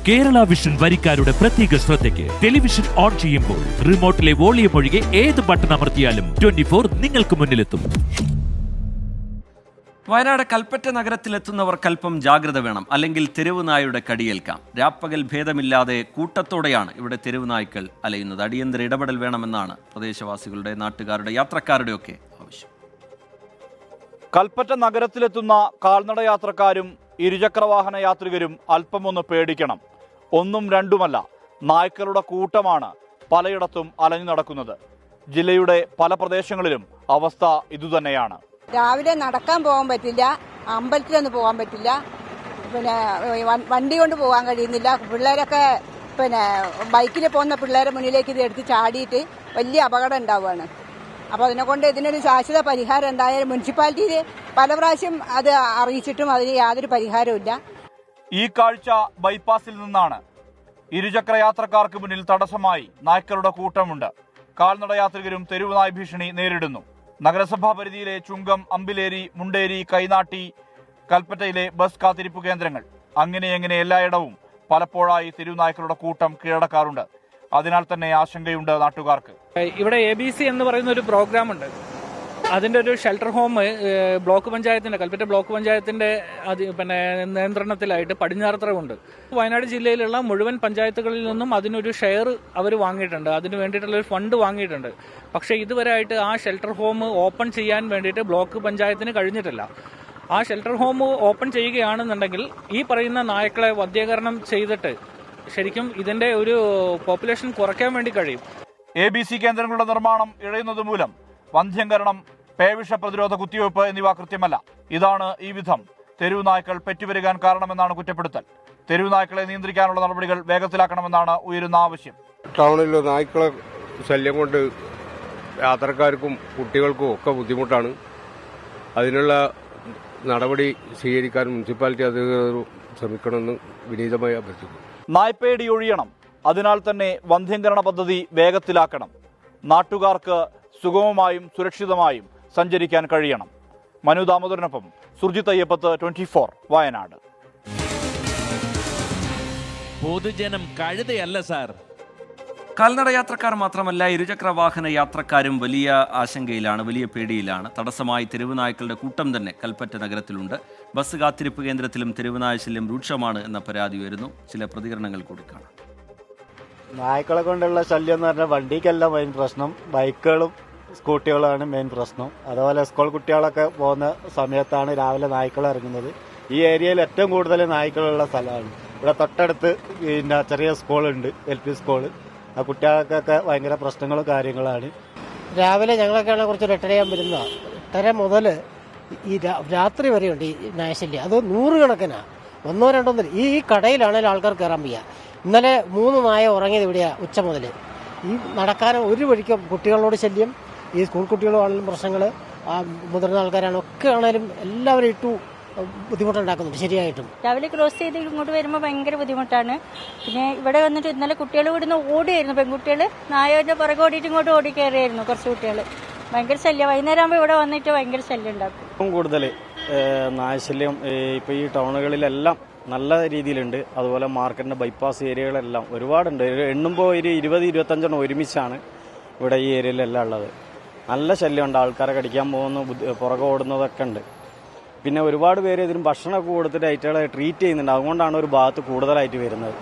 Kerala vision വരിക്കാരുടെ പ്രത്യേക ശ്രദ്ധയ്ക്ക് television on ചെയ്യുമ്പോൾ റിമോട്ടിലെ വോളിയം ഒഴികെ ഏത് ബട്ടൺ അമർത്തിയാലും 24 നിങ്ങൾക്ക് മുന്നിലെത്തും. വയനാട് കൽപ്പറ്റ നഗരത്തിലെത്തുന്നവർക്ക് അല്പം ജാഗ്രത വേണം, അല്ലെങ്കിൽ തെരുവ് നായയുടെ കടിയേൽക്കാം. രാപ്പകൽ ഭേദമില്ലാതെ കൂട്ടത്തോടെയാണ് ഇവിടെ തെരുവ് നായ്ക്കൾ അലയുന്നത്. അടിയന്തര ഇടപെടൽ വേണമെന്നാണ് പ്രദേശവാസികളുടെ, നാട്ടുകാരുടെ, യാത്രക്കാരുടെയൊക്കെ ആവശ്യം. കൽപ്പറ്റ നഗരത്തിലെത്തുന്ന കാൽനട യാത്രക്കാരും ഇരുചക്രവാഹന യാത്രികരും അല്പമൊന്ന് പേടിക്കണം. ഒന്നും രണ്ടുമല്ല, നായ്ക്കളുടെ കൂട്ടമാണ് പലയിടത്തും അലഞ്ഞു നടക്കുന്നത്. ജില്ലയുടെ പല പ്രദേശങ്ങളിലും അവസ്ഥ ഇതുതന്നെയാണ്. രാവിലെ നടക്കാൻ പോകാൻ പറ്റില്ല, അമ്പലത്തിലൊന്നും പോകാൻ പറ്റില്ല, പിന്നെ വണ്ടി കൊണ്ട് പോകാൻ കഴിയുന്നില്ല. പിള്ളേരൊക്കെ ബൈക്കിൽ പോകുന്ന പിള്ളേരെ മുന്നിലേക്ക് ഇത് എടുത്ത് ചാടിയിട്ട് വലിയ അപകടം ഉണ്ടാവുകയാണ്. അപ്പോൾ അതിനെക്കൊണ്ട് ഇതിനൊരു ശാശ്വത പരിഹാരം എന്തായാലും മുനിസിപ്പാലിറ്റിയിൽ പല പ്രാവശ്യം അത് അറിയിച്ചിട്ടും അതിന് യാതൊരു പരിഹാരവും. ഈ കാഴ്ച ബൈപ്പാസിൽ നിന്നാണ്. ഇരുചക്ര യാത്രക്കാർക്ക് മുന്നിൽ തടസ്സമായി നായ്ക്കളുടെ കൂട്ടമുണ്ട്. കാൽനട യാത്രികരും തെരുവ് നായ് ഭീഷണി നേരിടുന്നു. നഗരസഭാ പരിധിയിലെ ചുങ്കം, അമ്പിലേരി, മുണ്ടേരി, കൈനാട്ടി, കൽപ്പറ്റയിലെ ബസ് കാത്തിരിപ്പ് കേന്ദ്രങ്ങൾ, അങ്ങനെ എല്ലായിടവും പലപ്പോഴായി തെരുവ് നായ്ക്കളുടെ കൂട്ടം കീഴടക്കാറുണ്ട്. അതിനാൽ തന്നെ ആശങ്കയുണ്ട് നാട്ടുകാർക്ക്. ഇവിടെ ABC എന്ന് പറയുന്ന ഒരു പ്രോഗ്രാം ഉണ്ട്. അതിന്റെ ഒരു ഷെൽട്ടർ ഹോം ബ്ലോക്ക് പഞ്ചായത്തിന്റെ, കൽപ്പറ്റ ബ്ലോക്ക് പഞ്ചായത്തിന്റെ നിയന്ത്രണത്തിലായിട്ട് പടിഞ്ഞാറത്തറവുണ്ട്. വയനാട് ജില്ലയിലുള്ള മുഴുവൻ പഞ്ചായത്തുകളിൽ നിന്നും അതിനൊരു ഷെയർ അവർ വാങ്ങിയിട്ടുണ്ട്, അതിന് വേണ്ടിയിട്ടുള്ള ഒരു ഫണ്ട് വാങ്ങിയിട്ടുണ്ട്. പക്ഷേ ഇതുവരെയായിട്ട് ആ ഷെൽട്ടർ ഹോം ഓപ്പൺ ചെയ്യാൻ വേണ്ടിയിട്ട് ബ്ലോക്ക് പഞ്ചായത്തിന് കഴിഞ്ഞിട്ടില്ല. ആ ഷെൽട്ടർ ഹോം ഓപ്പൺ ചെയ്യുകയാണെന്നുണ്ടെങ്കിൽ ഈ പറയുന്ന നായ്ക്കളെ വന്ധ്യീകരണം ചെയ്തിട്ട് ശരിക്കും ഇതിന്റെ ഒരു പോപ്പുലേഷൻ കുറയ്ക്കാൻ വേണ്ടി കഴിയും. ABC കേന്ദ്രങ്ങളുടെ നിർമ്മാണം ഇഴയുന്നത് മൂലം വന്ധ്യംകരണം, പേവിഷ പ്രതിരോധ കുത്തിവയ്പ് എന്നിവ കൃത്യമല്ല. ഇതാണ് ഈ വിധം തെരുവ് നായ്ക്കൾ പെറ്റുവരുകാൻ കാരണമെന്നാണ് കുറ്റപ്പെടുത്തൽ. തെരുവ് നായ്ക്കളെ നിയന്ത്രിക്കാനുള്ള നടപടികൾ വേഗത്തിലാക്കണമെന്നാണ് ഉയരുന്ന ആവശ്യം. ടൗണിൽ നായ്ക്കളെ ശല്യം കൊണ്ട് യാത്രക്കാർക്കും കുട്ടികൾക്കും ഒക്കെ ബുദ്ധിമുട്ടാണ്. അതിനുള്ള നടപടി സ്വീകരിക്കാൻ മുനിസിപ്പാലിറ്റി അധികൃതർ ശ്രമിക്കണമെന്ന് വിനീതമായി അഭ്യർത്ഥിക്കുന്നു. നായ്പേടി ഒഴിയണം. അതിനാൽ തന്നെ വന്ധ്യംകരണ പദ്ധതി വേഗത്തിലാക്കണം. നാട്ടുകാർക്ക് സുഗമമായും സുരക്ഷിതമായും സഞ്ചരിക്കാൻ കഴിയണം. മനു ദാമോദരനൊപ്പം സുർജിത് അയ്യപ്പത്ത്, 24 വയനാട്. പൊതുജനം കഴുതയല്ല സാർ. കാൽനട യാത്രക്കാർ മാത്രമല്ല, ഇരുചക്ര വാഹന യാത്രക്കാരും വലിയ ആശങ്കയിലാണ്, വലിയ പേടിയിലാണ്. തടസ്സമായി തെരുവ് നായ്ക്കളുടെ കൂട്ടം തന്നെ കൽപ്പറ്റ നഗരത്തിലുണ്ട്. ബസ് കാത്തിരിപ്പ് കേന്ദ്രത്തിലും തെരുവ് നായ ശല്യം രൂക്ഷമാണ് എന്ന പരാതി ഉയരുന്നു. ചില പ്രതികരണങ്ങൾ കൂടി കാണാം. നായ്ക്കളെ കൊണ്ടുള്ള ശല്യം എന്ന് പറഞ്ഞാൽ വണ്ടിക്കല്ല മെയിൻ പ്രശ്നം, ബൈക്കുകളും സ്കൂട്ടികളാണ് മെയിൻ പ്രശ്നം. അതുപോലെ സ്കൂൾ കുട്ടികളൊക്കെ പോകുന്ന സമയത്താണ് രാവിലെ നായ്ക്കൾ ഇറങ്ങുന്നത്. ഈ ഏരിയയിൽ ഏറ്റവും കൂടുതൽ നായ്ക്കളുള്ള സ്ഥലമാണ്. ഇവിടെ തൊട്ടടുത്ത് പിന്നെ ചെറിയ സ്കൂളുണ്ട്, LP സ്കൂള്. ആ കുട്ടികൾക്കൊക്കെ ഭയങ്കര പ്രശ്നങ്ങളും കാര്യങ്ങളാണ്. രാവിലെ ഞങ്ങളൊക്കെയാണ് കുറച്ച് 8:30 വരുന്നതാണ്. 8:30 മുതൽ ഈ രാത്രി വരെയുണ്ട് ഈ നായശല്യം. അത് 100 കണക്കിനാണ്, 1 2 ഈ കടയിലാണെങ്കിലും ആൾക്കാർ കയറാൻ വയ്യ. ഇന്നലെ 3 നായ ഉറങ്ങിയത് ഇവിടെയാണ് ഉച്ച മുതൽ. ഈ നടക്കാനും ഒരു വഴിക്കും കുട്ടികളോട് ശല്യം, ഈ സ്കൂൾ കുട്ടികളാണെങ്കിലും പ്രശ്നങ്ങൾ, മുതിർന്ന ആൾക്കാരാണ് ഒക്കെ ആണെങ്കിലും എല്ലാവരും ഇട്ടു ബുദ്ധിമുട്ടുണ്ടാക്കുന്നുണ്ട്. ശരിയായിട്ടും രാവിലെ ക്രോസ് ചെയ്ത് ഇങ്ങോട്ട് വരുമ്പോൾ ഭയങ്കര ബുദ്ധിമുട്ടാണ്. പിന്നെ ഇവിടെ വന്നിട്ട് ഇന്നലെ കുട്ടികൾ ഇവിടുന്ന് ഓടിയായിരുന്നു, പെൺകുട്ടികൾ നായയുടെ പുറകെ ഓടിയിട്ട് ഇങ്ങോട്ട് ഓടി കയറിയായിരുന്നു കുറച്ച് കുട്ടികൾ. ഭയങ്കര ശല്യം. വൈകുന്നേരം ആകുമ്പോൾ ഇവിടെ വന്നിട്ട് ഭയങ്കര ശല്യം ഉണ്ടാക്കും. ഏറ്റവും കൂടുതൽ നായശല്യം ഇപ്പോൾ ഈ ടൗണുകളിലെല്ലാം നല്ല രീതിയിലുണ്ട്. അതുപോലെ മാർക്കറ്റിൻ്റെ ബൈപ്പാസ് ഏരിയകളെല്ലാം ഒരുപാടുണ്ട്. എണ്ണുമ്പോൾ ഒരു 20-25 ഒരുമിച്ചാണ് ഇവിടെ ഈ ഏരിയയിലെല്ലാം ഉള്ളത്. നല്ല ശല്യമുണ്ട്. ആൾക്കാരെ കടിക്കാൻ പോകുന്നു, പുറകെ ഓടുന്നതൊക്കെ ഉണ്ട്. പിന്നെ ഒരുപാട് പേര് ഇതിന് ഭക്ഷണമൊക്കെ കൊടുത്തിട്ട് ഐറ്റകളെ ട്രീറ്റ് ചെയ്യുന്നുണ്ട്. അതുകൊണ്ടാണ് ഒരു ഭാഗത്ത് കൂടുതലായിട്ട് വരുന്നത്.